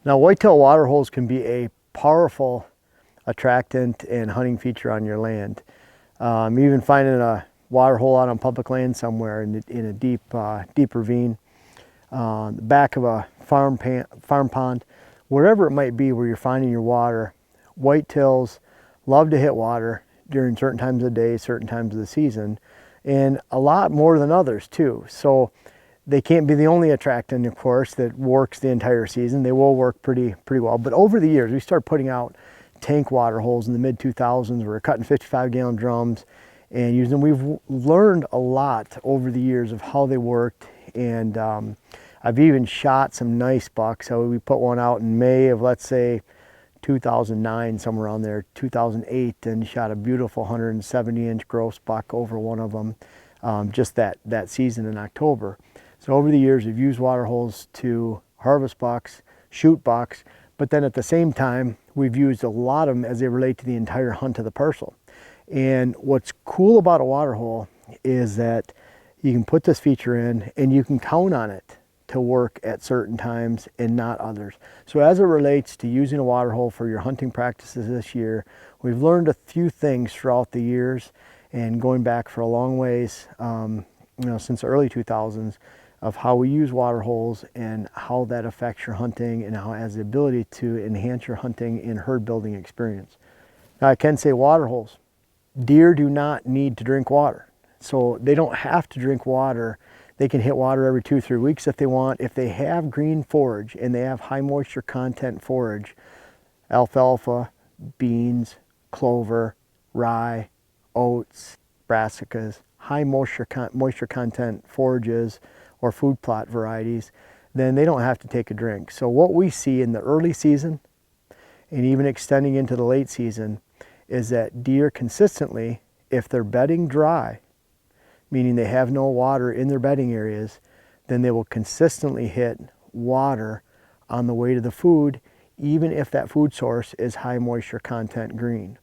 Now, whitetail water holes can be a powerful attractant and hunting feature on your land. Even finding a water hole out on public land somewhere in a deep ravine, the back of a farm pond, wherever it might be where you're finding your water, whitetails love to hit water during certain times of the day, certain times of the season, and a lot more than others too. So they can't be the only attractant, of course, that works the entire season. They will work pretty well. But over the years, we started putting out tank water holes in the mid 2000s. We were cutting 55-gallon drums and using them. We've learned a lot over the years of how they worked, and I've even shot some nice bucks. So we put one out in May of, let's say, 2009, somewhere around there, 2008, and shot a beautiful 170-inch gross buck over one of them just that season in October. So over the years, we've used water holes to harvest bucks, shoot bucks, but then at the same time, we've used a lot of them as they relate to the entire hunt of the parcel. And what's cool about a water hole is that you can put this feature in and you can count on it to work at certain times and not others. So as it relates to using a water hole for your hunting practices this year, we've learned a few things throughout the years and going back for a long ways, since the early 2000s, of how we use water holes and how that affects your hunting and how it has the ability to enhance your hunting and herd building experience. Now, I can say water holes. Deer do not need to drink water. So they don't have to drink water. They can hit water every 2-3 weeks if they want. If they have green forage and they have high moisture content forage, alfalfa, beans, clover, rye, oats, brassicas, high moisture content forages, or food plot varieties, then they don't have to take a drink. So what we see in the early season and even extending into the late season is that deer consistently, if they're bedding dry, meaning they have no water in their bedding areas, then they will consistently hit water on the way to the food, even if that food source is high moisture content green.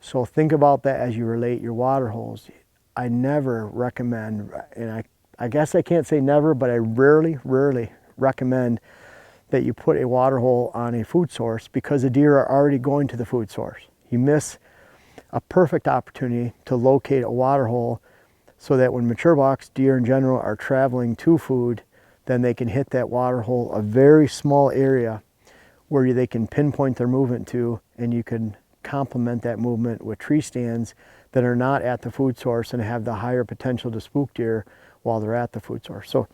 So think about that as you relate your water holes. I never recommend, and I guess I can't say never, but I rarely recommend that you put a water hole on a food source because the deer are already going to the food source. You miss a perfect opportunity to locate a water hole so that when mature bucks, deer in general, are traveling to food, then they can hit that water hole, a very small area where they can pinpoint their movement to, and you can complement that movement with tree stands that are not at the food source and have the higher potential to spook deer while they're at the food source. So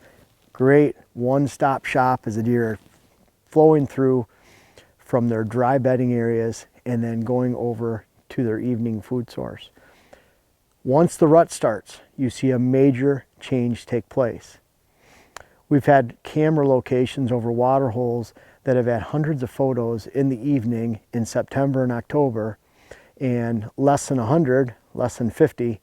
great one-stop shop as the deer are flowing through from their dry bedding areas and then going over to their evening food source. Once the rut starts, you see a major change take place. We've had camera locations over water holes that have had hundreds of photos in the evening in September and October, and less than 100, less than 50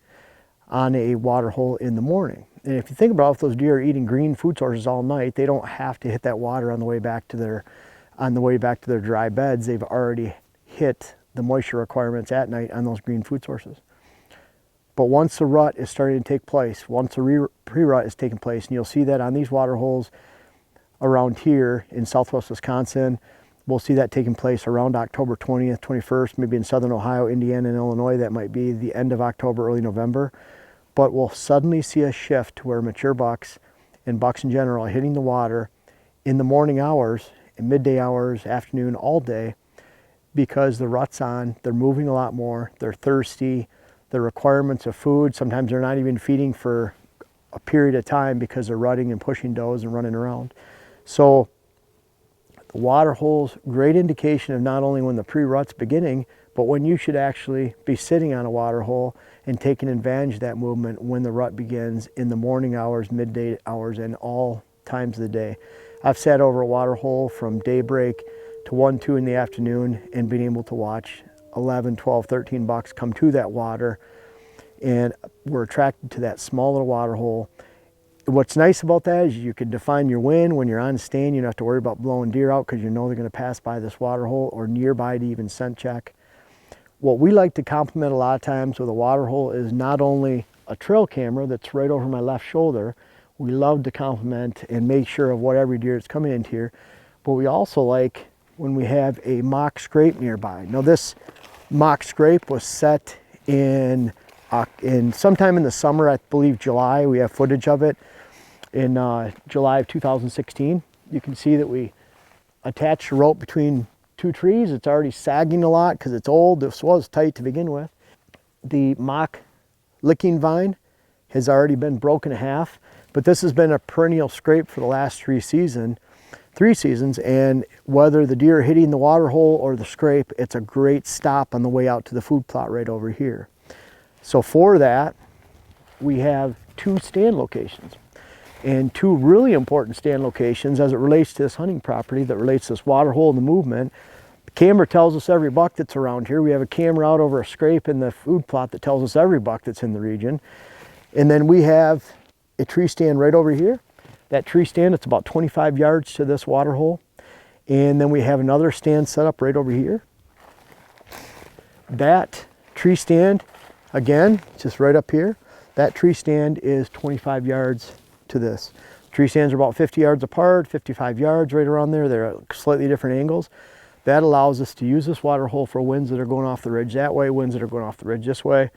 on a water hole in the morning. And if you think about if those deer are eating green food sources all night, they don't have to hit that water on the way back to their dry beds. They've already hit the moisture requirements at night on those green food sources. But once the rut is starting to take place, once the pre-rut is taking place, and you'll see that on these water holes around here in southwest Wisconsin, we'll see that taking place around October 20th, 21st, maybe in southern Ohio, Indiana, and Illinois, that might be the end of October, early November. But we'll suddenly see a shift to where mature bucks and bucks in general are hitting the water in the morning hours, in midday hours, afternoon, all day, because the rut's on, they're moving a lot more, they're thirsty, the requirements of food, sometimes they're not even feeding for a period of time because they're rutting and pushing does and running around. So the water holes, great indication of not only when the pre-rut's beginning, but when you should actually be sitting on a water hole and taking advantage of that movement when the rut begins in the morning hours, midday hours, and all times of the day. I've sat over a water hole from daybreak to 1, 2 in the afternoon and been able to watch 11, 12, 13 bucks come to that water, and we're attracted to that small little water hole. What's nice about that is you can define your wind. When you're on stand, you don't have to worry about blowing deer out because you know they're going to pass by this water hole or nearby to even scent check. What we like to complement a lot of times with a water hole is not only a trail camera that's right over my left shoulder. We love to complement and make sure of what every deer that's coming into here, but we also like when we have a mock scrape nearby. Now this mock scrape was set in sometime in the summer, I believe July. We have footage of it in July of 2016. You can see that we attached a rope between two trees. It's already sagging a lot because it's old. This was tight to begin with. The mock licking vine has already been broken in half, but this has been a perennial scrape for the last three seasons, and whether the deer are hitting the water hole or the scrape, it's a great stop on the way out to the food plot right over here. So for that, we have two stand locations, and two really important stand locations as it relates to this hunting property, that relates to this water hole and the movement. The camera tells us every buck that's around here. We have a camera out over a scrape in the food plot that tells us every buck that's in the region. And then we have a tree stand right over here. That tree stand, it's about 25 yards to this water hole. And then we have another stand set up right over here. That tree stand, again, just right up here. That tree stand is 25 yards to this. Tree stands are about 50 yards apart, 55 yards, right around there. They're at slightly different angles. That allows us to use this water hole for winds that are going off the ridge that way, winds that are going off the ridge this way.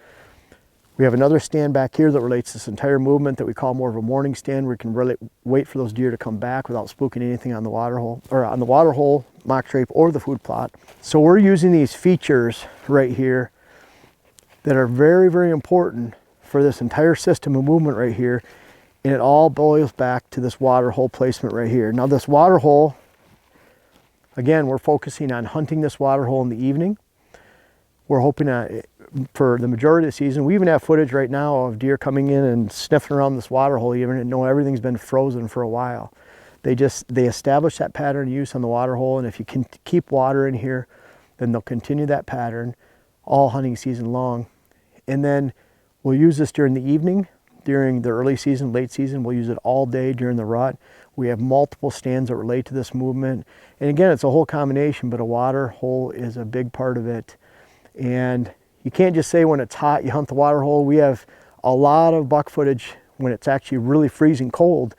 We have another stand back here that relates to this entire movement that we call more of a morning stand, where we can really wait for those deer to come back without spooking anything on the water hole, or on the water hole, mock scrape, or the food plot. So we're using these features right here that are very, very important for this entire system of movement right here. And it all boils back to this water hole placement right here. Now this water hole, again, we're focusing on hunting this water hole in the evening. We're hoping for the majority of the season. We even have footage right now of deer coming in and sniffing around this water hole even and know everything's been frozen for a while. They establish that pattern of use on the water hole, and if you can keep water in here, then they'll continue that pattern all hunting season long. And then we'll use this during the evening, during the early season, late season. We'll use it all day during the rut. We have multiple stands that relate to this movement. And again, it's a whole combination, but a water hole is a big part of it. And you can't just say when it's hot, you hunt the water hole. We have a lot of buck footage when it's actually really freezing cold,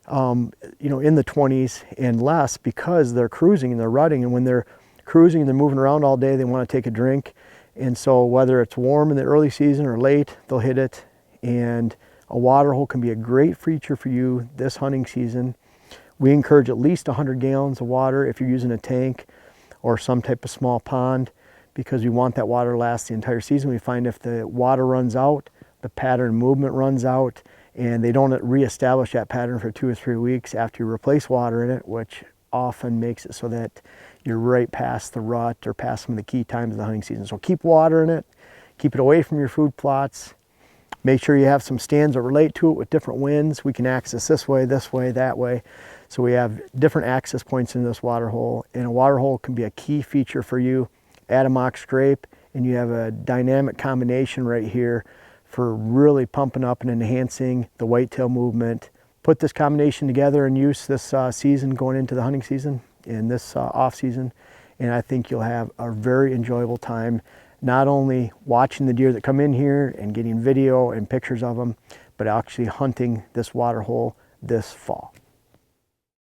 in the 20s and less, because they're cruising and they're rutting. And when they're cruising and they're moving around all day, they want to take a drink. And so whether it's warm in the early season or late, they'll hit it. And a water hole can be a great feature for you this hunting season. We encourage at least 100 gallons of water if you're using a tank or some type of small pond, because we want that water to last the entire season. We find if the water runs out, the pattern movement runs out, and they don't reestablish that pattern for 2 or 3 weeks after you replace water in it, which often makes it so that you're right past the rut or past some of the key times of the hunting season. So keep water in it, keep it away from your food plots. Make sure you have some stands that relate to it with different winds. We can access this way, that way. So we have different access points in this water hole, and a water hole can be a key feature for you. Add a mock scrape, and you have a dynamic combination right here for really pumping up and enhancing the whitetail movement. Put this combination together and use this season going into the hunting season and this off season, and I think you'll have a very enjoyable time, not only watching the deer that come in here and getting video and pictures of them, but actually hunting this water hole this fall.